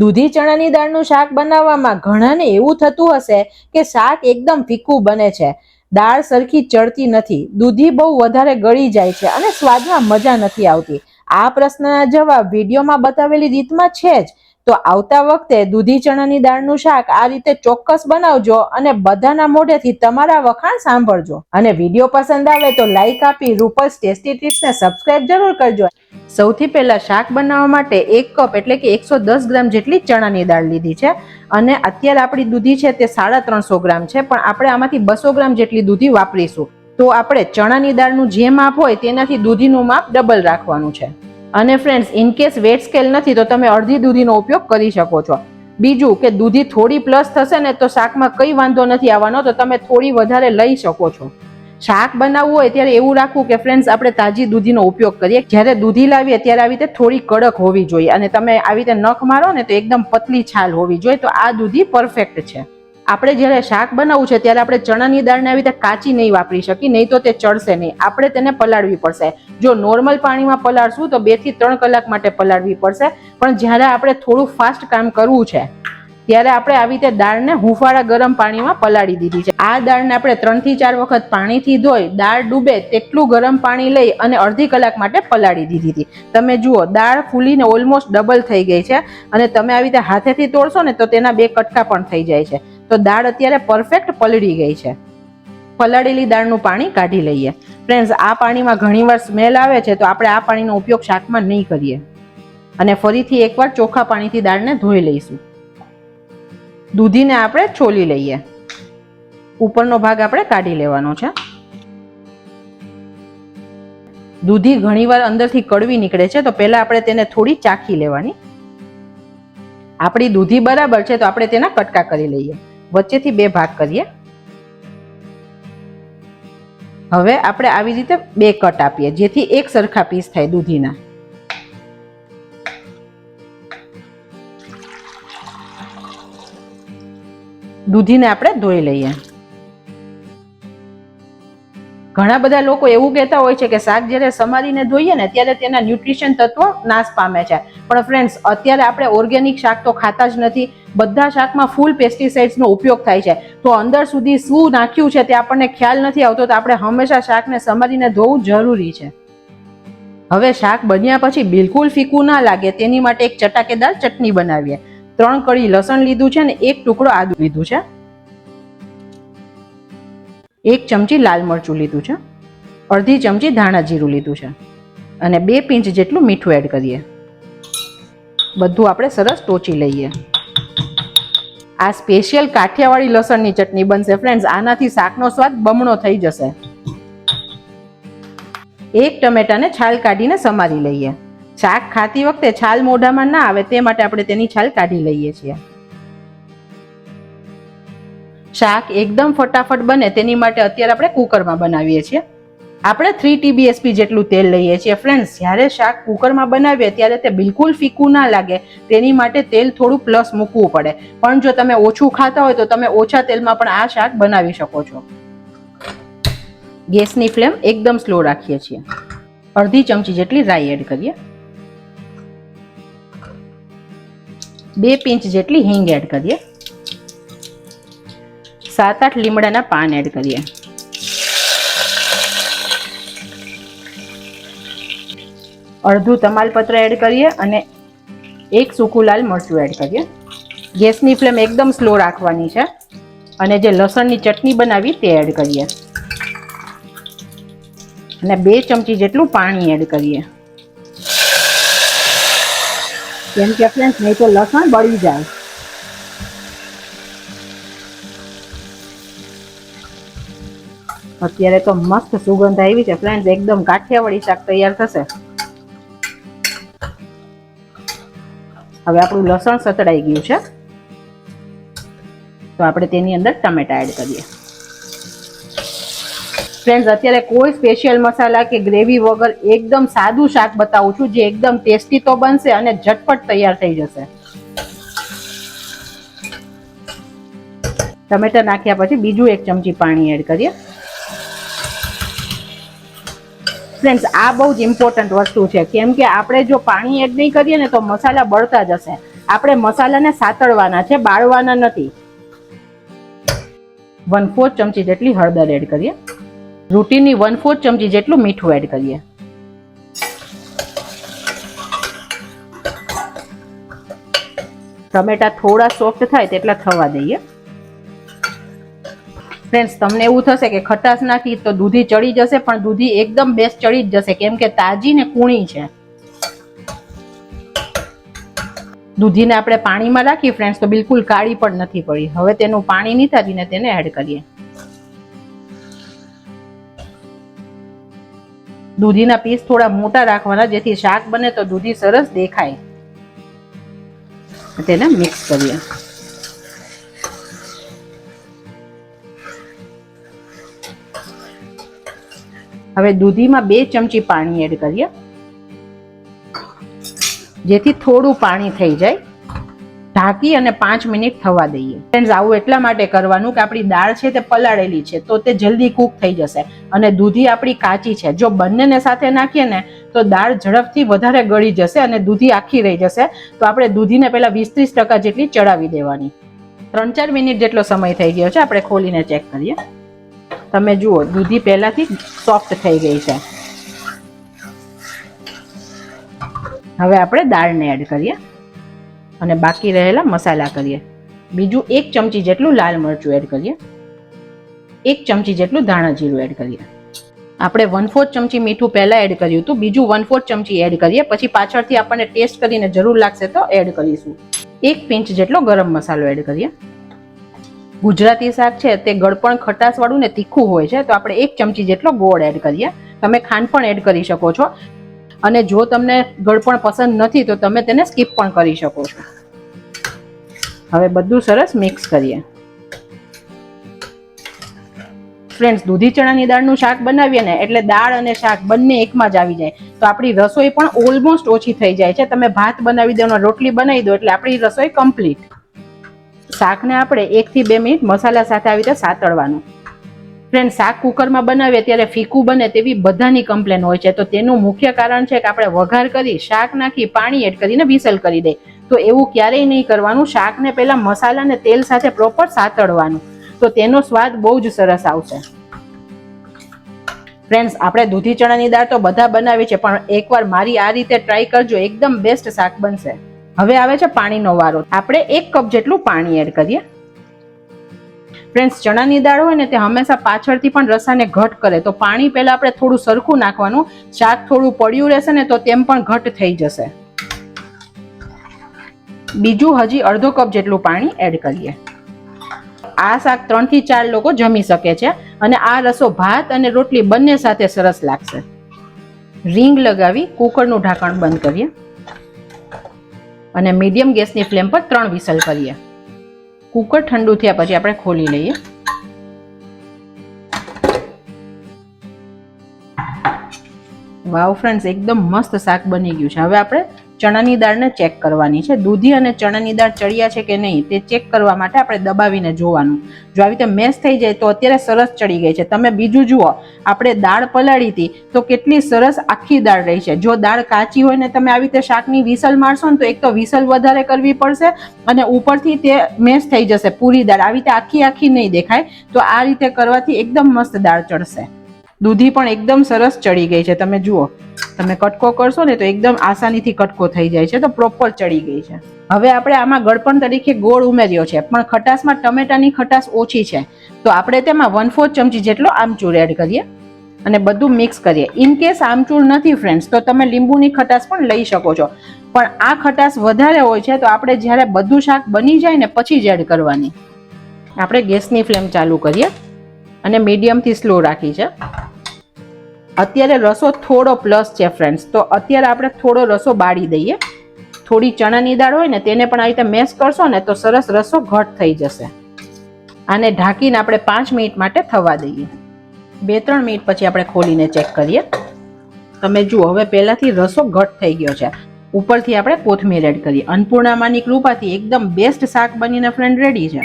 દૂધી ચણાની દાળનું શાક બનાવવામાં ઘણાને એવું થતું હશે કે શાક એકદમ ફીકું બને છે, દાળ સરખી ચડતી નથી, દૂધી બહુ વધારે ગળી જાય છે અને સ્વાદમાં મજા નથી આવતી. આ પ્રશ્નના જવાબ વિડીયોમાં બતાવેલી રીતમાં છે જ. તો આવતા વખતે દૂધી ચણાની દાળનું શાક આ રીતે ચોક્કસ બનાવજો અને બધાના મોઢેથી તમારા વખાણ સાંભળજો. અને વિડીયો પસંદ આવે તો લાઈક આપી રૂપલ્સ ટેસ્ટી ટિપ્સને સબસ્ક્રાઇબ જરૂર કરજો. સૌથી પહેલા શાક બનાવવા માટે 1 કપ એટલે કે 110 ગ્રામ જેટલી ચણાની દાળ લીધી છે અને અત્યારે આપણી દૂધી છે તે 350 ગ્રામ છે, પણ આપણે આમાંથી 200 ગ્રામ જેટલી દૂધી વાપરીશું. તો આપણે ચણાની દાળનું જે માપ હોય તેનાથી દૂધીનું માપ ડબલ રાખવાનું છે. અને ફ્રેન્ડ્સ, ઇનકેસ વેટ સ્કેલ નથી તો તમે અડધી દૂધીનો ઉપયોગ કરી શકો છો. બીજું કે દૂધી થોડી પ્લસ થશે ને તો શાકમાં કઈ વાંધો નથી આવવાનો, તો તમે થોડી વધારે લઈ શકો છો. શાક બનાવવું હોય ત્યારે એવું રાખવું કે ફ્રેન્ડ્સ આપણે તાજી દૂધીનો ઉપયોગ કરીએ. જ્યારે દૂધી લાવીએ ત્યારે આવી રીતે થોડી કડક હોવી જોઈએ અને તમે આવી રીતે નખ મારો ને તો એકદમ પતલી છાલ હોવી જોઈએ. તો આ દૂધી પરફેક્ટ છે. આપણે જ્યારે શાક બનાવવું છે ત્યારે આપણે ચણાની દાળને આવી રીતે કાચી નહીં વાપરી શકીએ, નહીં તો તે ચડશે નહીં. આપણે તેને પલાળવી પડશે. જો નોર્મલ પાણીમાં પલાળશું તો 2 થી 3 કલાક માટે પલાળવી પડશે, પણ જ્યારે આપણે થોડું ફાસ્ટ કામ કરવું છે ત્યારે આપણે આવી રીતે દાળને હુંફાળા ગરમ પાણીમાં પલાળી દીધી છે. આ દાળને આપણે 3 થી 4 વખત પાણીથી ધોઈ દાળ ડૂબે તેટલું ગરમ પાણી લઈ અને અડધી કલાક માટે પલાળી દીધી હતી. તમે જુઓ, દાળ ફૂલીને ઓલમોસ્ટ ડબલ થઈ ગઈ છે અને તમે આવી રીતે હાથેથી તોડશો ને તો તેના 2 કટકા પણ થઈ જાય છે. તો દાળ અત્યારે પરફેક્ટ પલળી ગઈ છે. પલાળેલી દાળનું પાણી કાઢી લઈએ. ફ્રેન્ડ્સ, આ પાણીમાં ઘણીવાર સ્મેલ આવે છે, તો આપણે આ પાણીનો ઉપયોગ શાકમાં નહીં કરીએ. અને ફરીથી એકવાર ચોખ્ખા પાણીથી દાળને ધોઈ લઈશું. દૂધીને આપણે છોલી લઈએ. ઉપરનો ભાગ આપણે કાઢી લેવાનો છે. દૂધી ઘણીવાર અંદરથી કડવી નીકળે છે, તો પહેલા આપણે તેને થોડી ચાખી લેવાની. આપણી દૂધી બરાબર છે તો આપણે તેના કટકા કરી લઈએ. વચ્ચેથી 2 ભાગ કરીએ. હવે આપણે આવી રીતે 2 કટ આપીએ જેથી એક સરખા પીસ થાય દૂધીના. દૂધીને આપણે ધોઈ લઈએ. ઘણા બધા લોકો એવું કહેતા હોય છે કે શાક જ્યારે સમારીને ધોઈએ ને ત્યારે તેના ન્યુટ્રિશન તત્વો નાશ પામે છે, પણ ફ્રેન્ડ્સ, અત્યારે આપણે ઓર્ગેનિક શાક તો ખાતા જ નથી. બધા શાકમાં ફૂલ પેસ્ટિસાઇડ્સનો ઉપયોગ થાય છે, તો અંદર સુધી શું નાખ્યું છે તે આપણને ખ્યાલ નથી આવતો. તો આપણે હંમેશા શાકને સમારીને ધોવું જરૂરી છે. હવે શાક બન્યા પછી બિલકુલ ફીકું ના લાગે તેની માટે એક ચટાકેદાર ચટણી બનાવીએ. 3 કળી લસણ લીધું છે ને 1 ટુકડો આદુ લીધું છે. 1 ચમચી લાલ મરચું લીધું છે. અડધી ચમચી ધાણા જીરું લીધું છે અને 2 પિંચ જેટલું મીઠું એડ કરીએ. બધું આપણે સરસ ટોચી લઈએ. આ સ્પેશિયલ કાઠિયાવાડી લસણની ચટણી બનશે ફ્રેન્ડ્સ. આનાથી શાકનો સ્વાદ બમણો થઈ જશે. 1 ટમેટાને છાલ કાઢીને સમારી લઈએ. શાક ખાતી વખતે છાલ મોઢામાં ના આવે તે માટે આપણે તેની છાલ કાઢી લઈએ છીએ. શાક એકદમ ફટાફટ બને તેની માટે અત્યારે આપણે કુકરમાં બનાવીએ છીએ. આપણે 3 TBSP જેટલું તેલ લઈએ છીએ. ફ્રેન્ડ્સ, જ્યારે શાક કુકરમાં બનાવીએ ત્યારે તે બિલકુલ ફીકું ના લાગે તેની માટે તેલ થોડું પ્લસ મૂકવું પડે. પણ જો તમે ઓછું ખાતા હોય તો તમે ઓછા તેલમાં પણ આ શાક બનાવી શકો છો. ગેસની ફ્લેમ એકદમ સ્લો રાખીએ છીએ. અડધી ચમચી જેટલી રાઈ એડ કરીએ. 2 પિંચ જેટલી હિંગ એડ કરીએ. 7-8 લીમડાના પાન એડ કરીએ. અડધું તમાલપત્ર એડ કરીએ અને 1 સૂકું લાલ મરચું એડ કરીએ. ગેસની ફ્લેમ એકદમ સ્લો રાખવાની છે અને જે લસણની ચટણી બનાવી તે એડ કરીએ અને 2 ચમચી જેટલું પાણી એડ કરીએ. કેમ કે ફ્રેન્ડ્સ, નહીં તો લસણ બળી જાય. અત્યારે તો મસ્ત સુગંધ આવી છે ફ્રેન્ડ્સ. એકદમ કાઠિયાવાડી શાક તૈયાર થશે. હવે આપણું લસણ સતળાઈ ગયું છે તો આપણે તેની અંદર ટમેટા એડ કરીએ. ફ્રેન્ડ્સ, અત્યારે કોઈ સ્પેશિયલ મસાલા કે ગ્રેવી વગર એકદમ સાદું શાક બતાવું છું જે એકદમ ટેસ્ટી તો બનશે અને ઝટપટ તૈયાર થઈ જશે. ટમેટા નાખ્યા પછી બીજું 1 ચમચી પાણી એડ કરીએ. ફ્રેન્ડ્સ, આ બહુ જ ઇમ્પોર્ટન્ટ વસ્તુ છે કેમ કે આપણે જો પાણી એડ નહીં કરીએ ને તો મસાલા બળતા જશે. આપણે મસાલાને સાતળવાના છે, બાળવાના નથી. 1/4 ચમચી જેટલી હળદર એડ કરીએ. રૂટીની 1/4 ચમચી જેટલું મીઠું એડ કરીએ. ટમેટા થોડા સોફ્ટ થાય તેટલા થવા દઈએ. ફ્રેન્ડ્સ, તમને એવું થશે કે ખટાશ નાખી તો દૂધી ચડી જશે, પણ દૂધી એકદમ બેસ્ટ ચડી જ જશે, કેમ કે તાજી ને કૂણી છે. દૂધીને આપણે પાણીમાં રાખી ફ્રેન્ડ્સ તો બિલકુલ કાળી પણ નથી પડી. હવે તેનું પાણી નીતારીને તેને એડ કરીએ. દૂધીના પીસ થોડા મોટા રાખવાના, જેથી શાક બને તો દૂધી સરસ દેખાય. તેને મિક્સ કરીએ. હવે દૂધીમાં 2 ચમચી પાણી એડ કરીએ, જેથી થોડું પાણી થઈ જાય. ઢાંકી અને 5 મિનિટ થવા દઈએ. ફ્રેન્ડ્સ, આવું એટલા માટે કરવાનું કે આપણી દાળ છે તે પલાળેલી છે, તો તે જલ્દી કૂક થઈ જશે, અને દૂધી આપણી કાચી છે. જો બંનેને સાથે નાખીએ ને તો દાળ ઝડપથી વધારે ગળી જશે અને દૂધી આખી રહી જશે. તો આપણે દૂધીને પહેલા 20-30% જેટલી ચડાવી દેવાની. 3-4 મિનિટ જેટલો સમય થઈ ગયો છે. આપણે ખોલીને ચેક કરીએ. તમે જુઓ, દૂધી પહેલાથી સોફ્ટ થઈ ગઈ છે. હવે આપણે દાળને એડ કરીએ અને બાકી રહેલા મસાલા કરીએ. બીજું 1 ચમચી જેટલું લાલ મરચું એડ કરીએ. 1 ચમચી જેટલું ધાણા જીરું એડ કરીએ. આપણે 1/4 ચમચી મીઠું પહેલા એડ કર્યું હતું, બીજું 1/4 ચમચી એડ કરીએ. પછી પાછળથી આપણને ટેસ્ટ કરીને જરૂર લાગશે તો એડ કરીશું. 1 પિંચ જેટલો ગરમ મસાલો એડ કરીએ. ગુજરાતી શાક છે તે ગળપણ ખટાશ વાળું ને તીખું હોય છે, તો આપણે 1 ચમચી જેટલો ગોળ એડ કરીએ. તમે ખાંડ પણ એડ કરી શકો છો, અને જો તમને ગળપણ પસંદ નથી તો તમે તેને સ્કીપ પણ કરી શકો છો. હવે બધું સરસ મિક્સ કરીએ. ફ્રેન્ડ્સ, દૂધી ચણાની દાળનું શાક બનાવીએ ને એટલે દાળ અને શાક બંને એકમાં જ આવી જાય, તો આપણી રસોઈ પણ ઓલમોસ્ટ ઓછી થઈ જાય છે. તમે ભાત બનાવી દો અને રોટલી બનાવી દો એટલે આપણી રસોઈ કમ્પ્લીટ. શાકને આપણે 1 થી 2 મિનિટ મસાલા સાથે આવી રીતે સાતળવાનું. ફ્રેન્ડ, શાક કુકરમાં બનાવીએ ત્યારે ફીકું બને તેવી બધાની કમ્પ્લેન હોય છે, તો તેનું મુખ્ય કારણ છે કે આપણે વઘાર કરી, શાક નાખી, પાણી એડ કરીને વિસલ કરી દે. તો એવું ક્યારેય નહીં કરવાનું. શાકને પહેલા મસાલા અને તેલ સાથે પ્રોપર સાતળવાનું, તો તેનો સ્વાદ બહુ જ સરસ આવશે. ફ્રેન્ડ્સ, આપણે દૂધી ચણાની દાળ તો બધા બનાવી છે, પણ એકવાર મારી આ રીતે ટ્રાય કરજો, એકદમ બેસ્ટ શાક બનશે. હવે આવે છે પાણીનો વારો. આપણે 1 કપ જેટલું પાણી એડ કરીએ. ફ્રેન્ડ્સ, ચણાની દાળ હોય ને તે હંમેશા પાછળથી પણ રસાને ઘટ કરે, તો પાણી પહેલા આપણે થોડું સરખું નાખવાનું. શાક થોડું પડ્યું રહેશે ને તો તેમ પણ ઘટ થઈ જશે. બીજું હજી અડધો કપ જેટલું પાણી એડ કરીએ. આ શાક 3 થી 4 લોકો જમી શકે છે, અને આ રસો ભાત અને રોટલી બંને સાથે સરસ લાગશે. રીંગ લગાવી કુકરનું ઢાંકણ બંધ કરીએ અને મીડિયમ ગેસની ફ્લેમ પર 3 વિસલ કરીએ. કુકર ઠંડુ થયા પછી આપણે ખોલી લઈએ. વાવ ફ્રેન્ડ્સ, એકદમ મસ્ત શાક બની ગયું છે. હવે આપણે ચણાની દાળને ચેક કરવાની છે. દૂધી અને ચણાની દાળ ચડ્યા છે કે નહીં તે ચેક કરવા માટે આપણે દબાવીને જોવાનું. જો આવી રીતે મેશ થઈ જાય તો અત્યારે સરસ ચડી ગઈ છે. તમે બીજું જુઓ, આપણે દાળ પલાળી હતી તો કેટલી સરસ આખી દાળ રહી છે. જો દાળ કાચી હોય ને તમે આવી રીતે શાકની વિસલ મારશો ને તો એક તો વિસલ વધારે કરવી પડશે, અને ઉપરથી તે મેશ થઈ જશે પૂરી દાળ. આવી રીતે આખી આખી નહીં દેખાય. તો આ રીતે કરવાથી એકદમ મસ્ત દાળ ચડશે. દૂધી પણ એકદમ સરસ ચડી ગઈ છે. તમે જુઓ, તમે કટકો કરશો ને તો એકદમ આસાનીથી કટકો થઈ જાય છે, તો પ્રોપર ચડી ગઈ છે. હવે આપણે આમાં ગળપણ તરીકે ગોળ ઉમેર્યો છે, પણ ખટાશમાં ટમેટાની ખટાશ ઓછી છે, તો આપણે તેમાં 1/4 ચમચી જેટલો આમચૂર એડ કરીએ અને બધું મિક્સ કરીએ. ઇન કેસ આમચૂર નથી ફ્રેન્ડ્સ તો તમે લીંબુની ખટાશ પણ લઈ શકો છો, પણ આ ખટાશ વધારે હોય છે, તો આપણે જ્યારે બધું શાક બની જાય ને પછી જ એડ કરવાની. આપણે ગેસની ફ્લેમ ચાલુ કરીએ અને મીડિયમથી સ્લો રાખી છે. અત્યારે રસો થોડો પ્લસ છે ફ્રેન્ડ્સ, તો અત્યારે આપણે થોડો રસો બાળી દઈએ. થોડી ચણાની દાળ હોય ને તેને પણ આવી રીતે મેશ કરશો ને તો સરસ રસો ઘટ થઈ જશે. આને ઢાંકીને આપણે 5 મિનિટ માટે થવા દઈએ. 2-3 મિનિટ પછી આપણે ખોલીને ચેક કરીએ. તમે જુઓ, હવે પહેલાથી રસો ઘટ થઈ ગયો છે. ઉપરથી આપણે કોથમીર એડ કરીએ. અન્નપૂર્ણામાની કૃપાથી એકદમ બેસ્ટ શાક બનીને ફ્રેન્ડ રેડી છે.